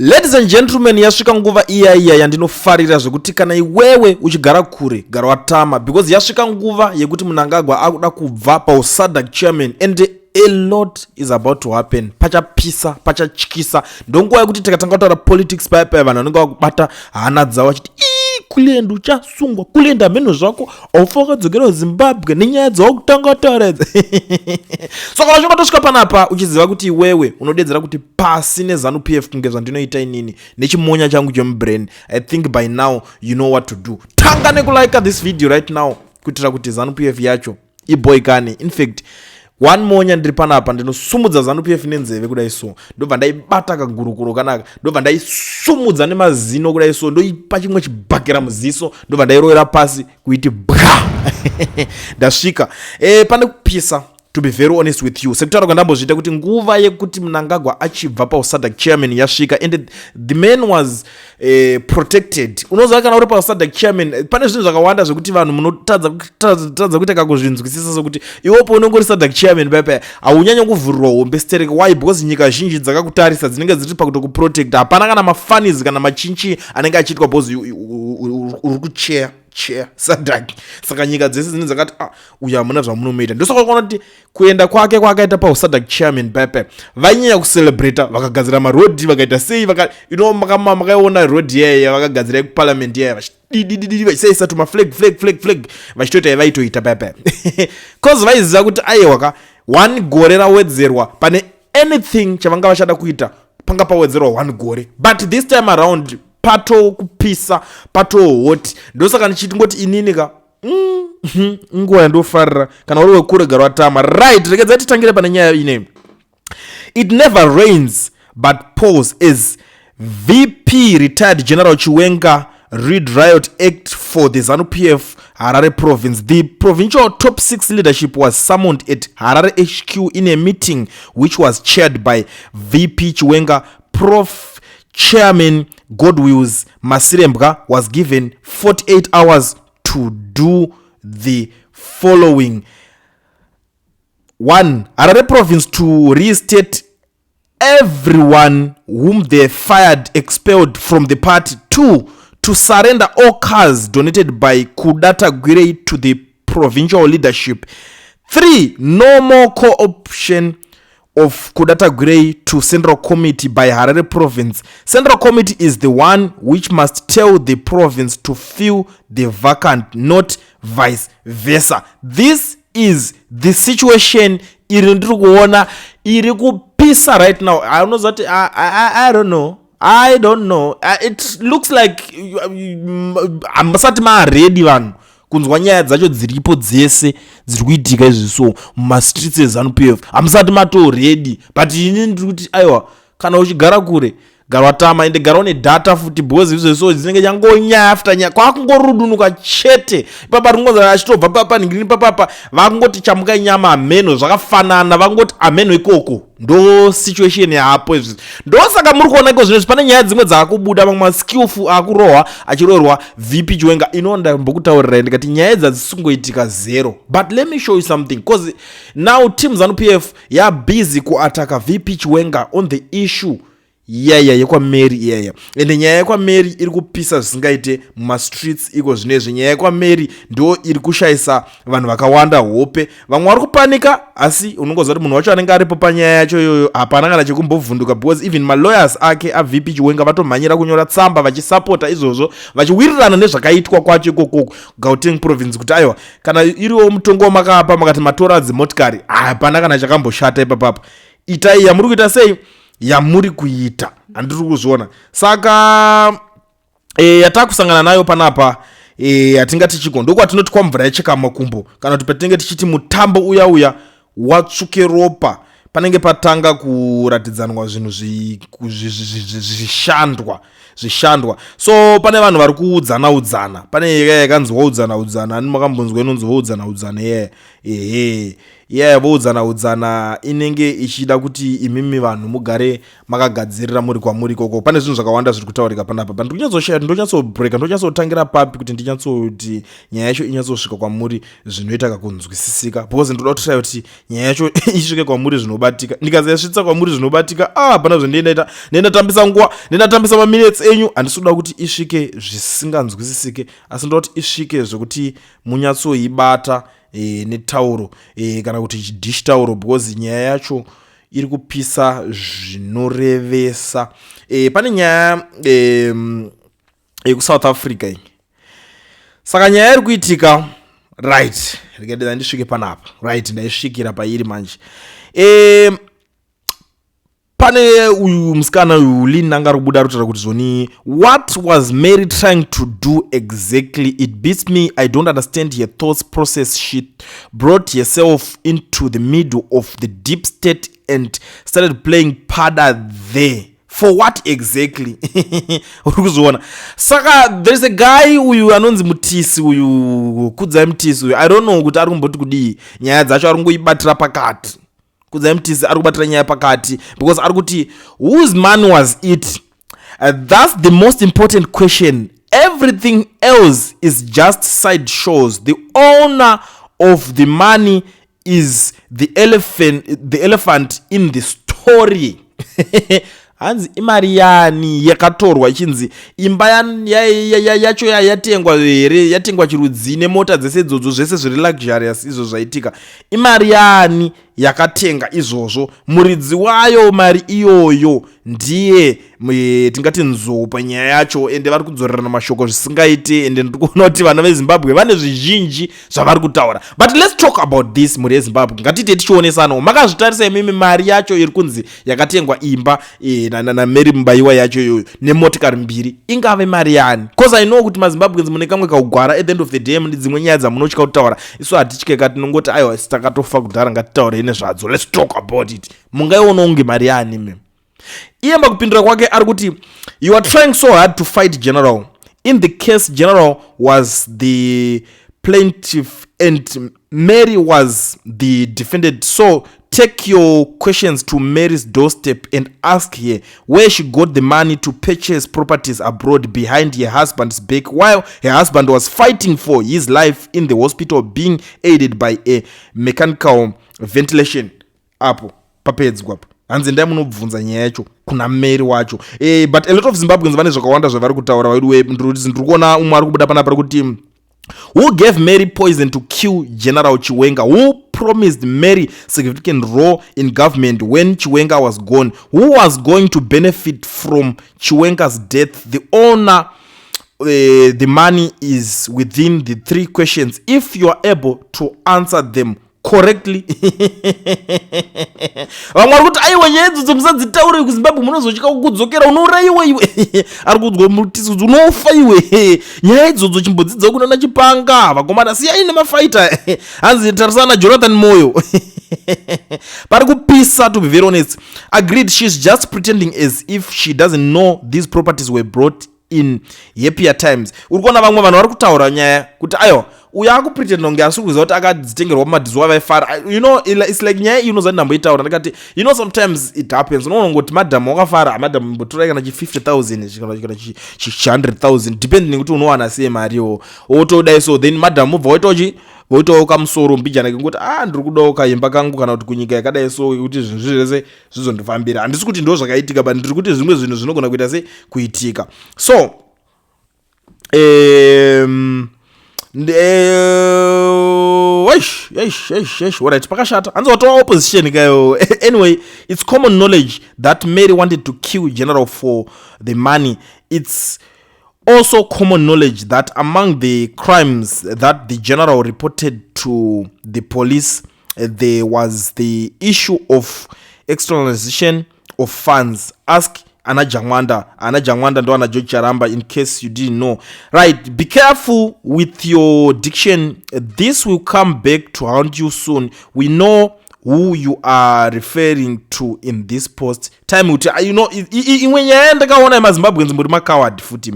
Ladies and gentlemen, yasvika nguva iya yandinofarira zvekuti kana iwewe uchigara kure gara watama, because yasvika nguva yekuti Mnangagwa akuda kubva SADC chairman and a lot is about to happen. Pachapisa, pachatyisa. Ndonguva yekuti tikatanga kutaura politics paya vanhu vanenge vakubata hana dzavo vachiti kulienda uchasungwa, kulienda meno zvako aufa wakadzokera Zimbabwe nenyaya dzawakutanga kutaura. So kana zvakatosvika panapa uchiziva kuti iwewe unodedzera kuti pasi neZANU PF kunge zvandinoita inini nechimonya changu chemubrain, I think by now you know what to do. Tanga nekulike this video right now kuitira kuti ZANU PF yacho iboyikane. In fact, one monya ndiri panapa ndinosumudza ZANU PF nenzeve kudai so, ndobva ndaibata kagurukuro kanaka, ndobva ndaisumudza nemazino kudai so, ndoipa chimwe chibhakera muziso, ndobva ndairoera pasi kuiti bwa. Ndasvika pane kupisa. To be very honest with you, sekutaura kwandambozviita kuti nguva yekuti Mnangagwa achibva SADC chairman yasvika, and the man was protected. Unoziva kana uri SADC chairman pane zvinhu zvakawanda zvekuti vanhu munotadza kuita kakuzvinzwisisa sokuti iwopo unenge uri SADC chairman paya haunyanya kuvhurirwa hombe stereke. Why? Because nyika zhinji dzakakutarisa dzinenge dziri pakutokuprotect. Hapana kana mafanizi kana machinchi anenge achiitwa because uri kucheya SADC. Saka nyika dzese dzine dzakati uya hamuna zvamunomuita. Ndosaka kuona kuti kuenda kwake kwakaita SADC chairman pepe vainyanya kucelebrata, vakagadzira marodhi vakaita sei, makaiona rodhi yaya vakagadzira kuparliament yaya vachisaisa tuma flag vachitoita vaitoita pepe. Cause vaiziva kuti aiwaka 1 gore rawedzerwa pane anything chavanga vachada kuita panga pawedzerwa 1 gore, but this time around pato kupisa, pato hoti. Ndosaka ndichiti ininika nguva yandofarira kana uri wekure gara watama. Right, rekedza titangire pane nyaya ine. It never rains but pours as VP retired General Chiwenga read riot act for the ZANU PF Harare province. The provincial top 6 leadership was summoned at Harare HQ in a meeting which was chaired by VP Chiwenga. Prof Chairman Godwills Masirembwa was given 48 hours to do the following. 1. Harare province to reinstate everyone whom they fired, expelled from the party. 2. To surrender all cars donated by Kudata Gwire to the provincial leadership. 3. No more co-option of Kudata Gwire to Central Committee by Harare Province. Central Committee is the one which must tell the province to fill the vacant, not vice versa. This is the situation iri ndiri kuona iri kupisa right now. I don't know. It looks like hamusati maready vanhu kunzwa nyaya dzacho dziripo dzese dziri kuitika izvi so mumastreets eZANU PF hamusati mato ready. But ini ndiri kuti aiwa kana uchigara kure gara watama ende gara une data futi because izvo so dzinenge changonyaya after nyaya kwakungorudunuka chete. Papa ringoza achitobva papa ningiri papa vakungoti chamuka nyama ameno zvakafanana vakungoti ameno ikoko. Ndo situation yapo izvi. Ndosaka muri kuona iko zvino pane nyaya dzimwe dzakubuda mamwe skillful akurohwa achirorwa VP Chiwenga. Inonda mbokutaurira ndikati nyaya dzadzisingoitika zero. But let me show you something, because now team ZANU PF ya busy kuataka VP Chiwenga on the issue yekwa Mary ende nyaya yekwa Mary iri kupisa zvisingaite mumastreets iko zvinezvi. Nyaya yekwa Mary ndo iri kushaisa vanhu vakawanda hope. Vamwe vari kupanika, asi unongoziva kuti munhu wacho anenge aripo panyaya yacho iyoyo hapana kana chekumbovhunduka, because even malawyers ake aVP Chiwenga vatomhanyira kunyora tsamba vachisapota izvozvo, vachiwirirana nezvakaitwa kwacho ikoko Gauteng province kuti aiwa kana iriwo mutongo wamakapa makati matora dzimotikari hapana kana chakamboshata ipapapa. Itai yamuri kuita sei yamuri kuita handiri kuzviona. Saka yatakusangana nayo panapa yatingati chiko ndokwatinoti kwa mvura yacheka makumbo, kana kuti patinenge tichiti mutambo uya watsvuke ropa panenge patanga kuratidzanwa zvinhu zvishandwa. So pane vanhu vari kuudzana, pane yakanzi waudzana, ani makambonzwa inonzi waudzana voudzana inenge ichida kuti imimi vanhu mugare makagadzirira muri kwamuri ikoko. Pane zvinhu zvakawanda zviri kutaurika panapa, but ndonyatsobreka, ndonyatsotangira papi kuti ndinyatsoti nyaya yacho inyatsosvika kwamuri zvinoita kakunzwisisika, because ndoda kutira kuti nyaya yacho isvike kwamuri zvinobatika. Ndikazasvitsa kwamuri zvinobatika, pana zvendinoita ndendatambisa nguva, ndendatambisa maminutes enyu, handisi kuda kuti isvike zvisinganzwisisike, asi ndoda kuti isvike zvekuti munyatsoibata netauro kana kuti chidish tauro, because nyaya yacho iri kupisa zvinorevesa. Pane nyaya yekusouth Africa iyi, saka nyaya iri kuitika, right, rikadeda ndisvike panapa, right, ndaisvikira pairi manje. Pane uyu musikana uyu linanga rubuda rutaura kuti zvoni, what was Mary trying to do exactly? It beats me. I don't understand her thoughts process. She brought herself into the middle of the deep state and started playing pada there. For what exactly? Saka there's a guy uyu anonzi Mutisi uyu, Kudzai Mutisi uyu, I don't know kuti ari kumboti kudii, nyaya dzacho ari kungoibatira pakati. Kudzai Mutisi ari kubatira nyaya pakati, because ari kuti whose money was it? That's the most important question. Everything else is just side shows. The owner of the money is the elephant in the story. Hanzi imari yani yakatorwa ichinzi imba yacho yatengwa here, yatengwa chirudzi nemota dzese idzodzo zvese zviri luxurious izvo zvaitika. Imari yani yakatenga izvozvo, muridzi wayo mari iyoyo ndiye tingati nzou panyaya yacho, ende vari kudzorerana mashoko zvisingaite, ende ndikuona kuti vana veZimbabwe vane zvizhinji zvavari kutaura. But let's talk about this muri yeZimbabwe. Ngatite tichionesanawo, makazvitarisa imimi mari yacho iri kunzi yakatengwa imba naMary Mubaiwa yacho iyoyo nemotikari mbiri, ingave mari yani? Because I know kuti maZimbabweans mune kamwe kaugwara, at the end of the day dzimwe nyaya dzamunotya kutaura, isu hatityeka, tinongoti aiwa takatofa kudhara ngatitaure nezvadzo, let's talk about it. Mungaiona unge mari yani mimi? Iye makupindura kwake ari kuti, you are trying so hard to fight General. In the case, General was the plaintiff and Mary was the defendant. So take your questions to Mary's doorstep and ask her where she got the money to purchase properties abroad behind her husband's back, while her husband was fighting for his life in the hospital, being aided by a mechanical ventilation. Apo papedzwa apo hanzi ndai munobvunza nyaya yacho kuna Mary wacho. But a lot of Zimbabweans vane zvakawanda zvavari kutaura. Ndiri kuona umwe ari kubuda panapa kuti, who gave Mary poison to kill General Chiwenga? Who promised Mary significant role in government when Chiwenga was gone? Who was going to benefit from Chiwenga's death? The owner, the money is within the three questions. If you are able to answer them correctly. Vamwe vari kuti aiwa nyaya idzodzo musadzitaure kuZimbabwe, munozosvika kukudzokera unouraiwa iwe. Ari kudzwa Mutisi kuti unofa iwe, nyaya idzodzo chimbodzidza kunana Chipanga, vakomana siyai nemafaita. Hanzi tarisana Jonathan Moyo. Pari kupisa, to be very honest. Agreed, she's just pretending as if she doesn't know these properties were brought in happier times. Uri kuona vamwe vanhu vari kutaura nyaya kuti aiwa uya akupretend nonge asi kuziva kuti akadzitengerwa mumadhizi wavaifara. You know, it's like nyaya iyi unozati ndamboitaura ndakati, you know, sometimes it happens. Unoona ngoti madhamu wakafara, madhamu mbotora kana 50,000 kana 100,000 depending kuti unowana sei mariwo otodai. So then madhamu mubva voitawo kamusoro mbijana kengoti ndiri kudawo kaimba kangu kana kuti kunyika yakadai so kuti zvinhu zvese zvizondifambira. Handisi kuti ndo zvakaitika, but ndiri kuti zvimwe zvinhu zvinogona kuita sei kuitika. So alright, pakashata hanzi watowa opposition kayo. Anyway, it's common knowledge that Mary wanted to kill General for the money. It's also common knowledge that among the crimes that the General reported to the police, there was the issue of externalization of funds. Ask Ana Jangwanda ndo ana George Charamba, in case you didn't know. Right, be careful with your diction. This will come back to haunt you soon. We know who you are referring to in this post time uti imwe nyaya ndakaona mazimbabweans muri makaward futi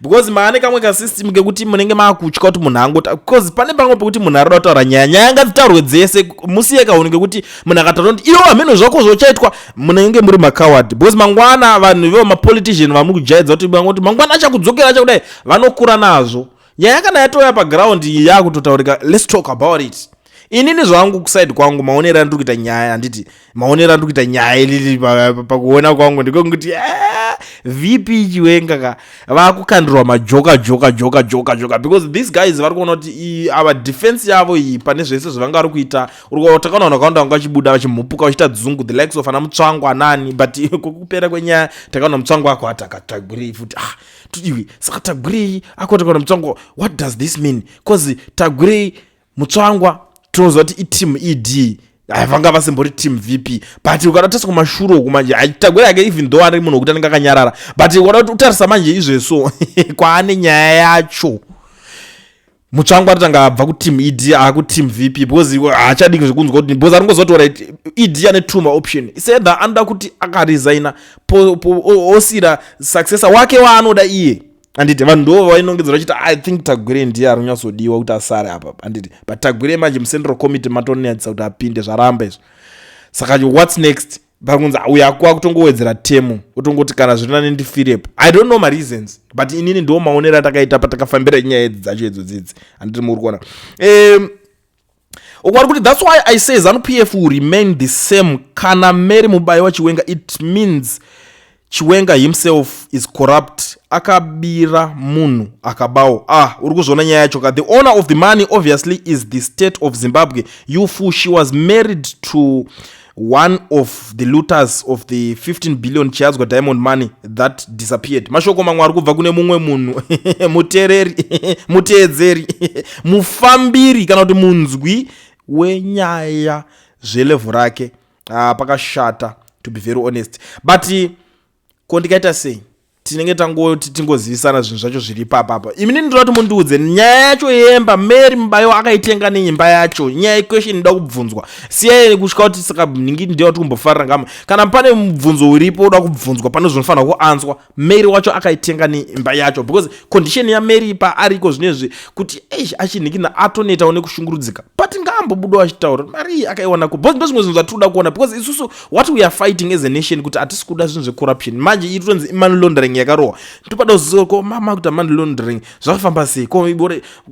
because maane kamwe kasystem kekuti munenge maakutya kuti munhu angoti because pane pamwe pekuti munhu arida kutaura nyaya ngadzitaurwe dzese musiye kauni kekuti munhu akataura kuti iwo hameno zvako zvochaitwa munenge muri makaward because mangwana vanhu ivo mapolitician vamuri kujaidza kuti mangwana achakudzokera achakudai vanokura nazvo nyaya kana yatoya paground yakutotaurika let's talk about it. Inini zvangu kuside kwangu maonera ndiri kuita nyaya handiti maonera ndiri kuita nyaya ilili pakuona kwangu ndikokuti vipi Chiwenga ka vakukandirwa majoka because these guys vari kuona kuti our defense yavo iyi pane zvese zvavanga vari kuita takaona vakaunda vanga vachibuda vachimhupuka vachiita dzungu the likes of ana Mutsvangu anani but kokupera kwenyaya takaona Mutsvangu ako atakatagwirei futi tudiwi saka tagwirei ako takaona Mutsvangu what does this mean cause tagwirei Mutsvangu tinoziva kuti iteam ed vanga vasimbori team vp but ukadatarisa kumashure uku manje tagwirei yake even though ari munhu wekuti anenge akanyarara but ukada kuti utarisa manje izveso kwaane nyaya yacho Mutsvangu atanga abva kuteam ed akuteam vp because haachadiki zvekunzwa kuti because aringozotaura ed ane two maoption seither anoda kuti akaresigna osira successor wake waanoda iye anditi vanhu ndo vainongedzera vachiti I think Tagwirei ndiye ari kunyatsodiwa kuti asare apa anditi but Tagwirei manje mucentral committee matonetsa kuti apinde zvaramba izvo saka what's next pakunzi uya akutongowedzera temu utongoti kana zviri nani Philip I don't know my reasons but inini ndo maonera atakaita patakafambira nyaya idzi dzacho idzodzi anditi muri kuona ukwari kuti that's why I say ZANU-PF will remain the same kana Mary Mubayi waChiwenga it means Chiwenga himself is corrupt akabira munhu akabawo uri kuzona nyaya yacho ka the owner of the money obviously is the state of Zimbabwe you fool she was married to one of the looters of the 15 billion chiyadzwa diamond money that disappeared mashoko mamwe ari kubva kune mumwe munhu muteedzeri mufambiri kana kuti munzwi wenyaya zvelevu rake pakashata to be very honest but kondikaita sei tinenge tingozivisana zvinhu zvacho zviri papapa imini ndinoda kuti mundiudze nyaya yacho yemba Mary Mubayi akaitenga neimba yacho nyaya yequestion inoda kubvunzwa siyai kusvika kuti saka ningi ndiyo kuti kumbofarira ngama kana pane mubvunzo uripo uda kubvunzwa pane zvinofanira kuanzwa Mary wacho akaitenga neimba yacho because condition yaMary paariko zvinezvi kuti achinhikina atonetawo nekushungurudzika but ngaambobudwa achitaura mari akaiwana ku because ndozvimwe zvinhu zvatinoda kuona because isusu what we are fighting as a nation kuti hatisi kuda zvinhu zvecorruption manje iritonzi money laundering yakarohwa topada kuziva ko mama kuti money laundering zvakafamba sei ko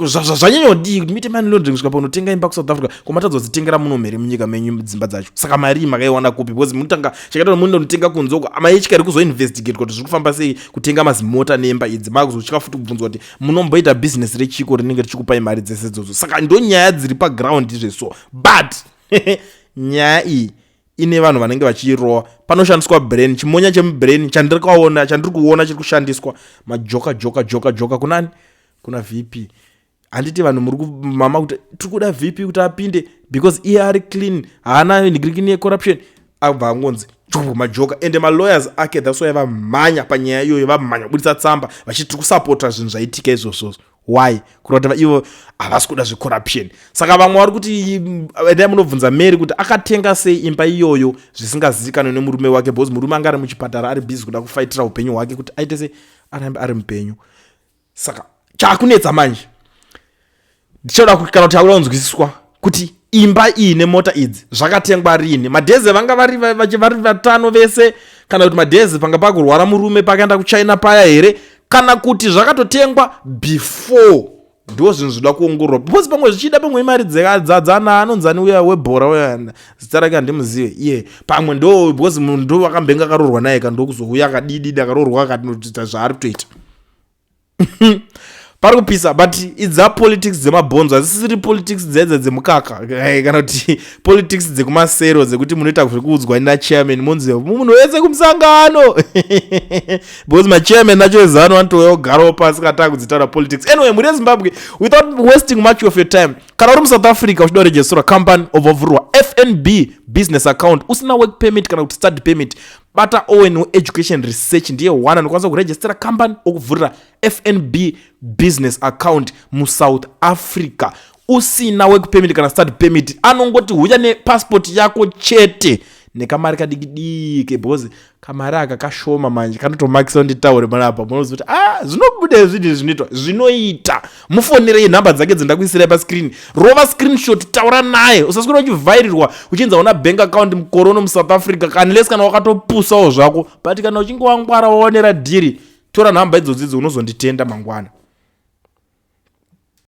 zvanyanya kudii kuti muite money laundering kusvika paunotenga imba kuSouth Africa komatadza kudzitengera muno mhere munyika menyu dzimba dzacho saka mari makaiwana kupi because munotanga chakaita kuti munotenga kunzoko amayechi kari kuzoinvestigate kuti zviri kufamba sei kutenga mazimota nemba idzi makuzochika futi kubvunzwa kuti munomboita business rechiko rinenge richikupai mari dzese idzodzo saka ndo nyaya dziri paground izveso but nyaya iyi ine vanhu vanenge vachirowa panoshandiswa brain chimonya chemubrain chandiri kuona chiri kushandiswa majoka kunani kuna vp handiti vanhu muri kumama kuti tiri kuda vp kuti apinde because iye ari clean haana nigirikini yecorruption abva angonzi majoka ende malawyers ake that's why vamhanya panyaya iyoyo vamhanya kubudisa tsamba vachiti kusapota zvinhu zvaitika izvozvo why kurota ivo havasi kuda zvecorruption saka vamwe vari kuti enda munobvunza Mary kuti akatenga sei imba iyoyo zvisingazivikanwe nemurume wake because murume anga ari muchipatara ari busy kuda kufaitira upenyu hwake kuti aite sei arambe ari mupenyu saka chakunetsa manje ndichoda kana kuti akuda kunzwisiswa kuti imba iyi nemota idzi zvakatengwa rini madhezi vanga vari vatano vese kana kuti madhezi panga pakurwara murume pakaenda kuChina paya here kana kuti zvakatotengwa before ndo zvinhu zvida kuongororwa because pamwe zvichida pamwe mari dzadzana anonzani uya webhora uya zita rake handimuzive iye pamwe ndo because munhu ndo akambenga akarorwa naye kando kuzouya akadididi akarorwa akatinoita zvaari kutoita pari kupisa but it's a politics dzemabhonzo hazisiri politics dzedze dzemukaka kana kuti politics dzekumasero dzekuti munoita zvekuudzwa nachairman munzi munhu wese kumusangano because machairman nacho ezano anotouya kugarawo pasi katanga kudzitaura politics anyway muri Zimbabwe without wasting much of your time kana uri muSouth Africa uchida kuregistrwa company ovavhurwa FNB business account usina work permit kana kuti study permit bata Owen education research ndiye one anokwanisa kuregister company okuvhurira FNB business account muSouth Africa usina work permit kana study permit anongoti huya nepassport yako chete nekamari kadikidike because kamari aka kashoma manje kanotomakisa nditaure panapa munozoti zvinobuda izvi zvinoita mufonerei nhamba dzake dzendakuisirai pascreen rova screenshot taura naye usaswera uchivhairirwa uchinza una bank account mukore uno muSouth Africa unless kana wakatopusawo zvako but kana uchinge wangwara waonera dhiri tora nhamba idzodzidzo unozonditenda mangwana.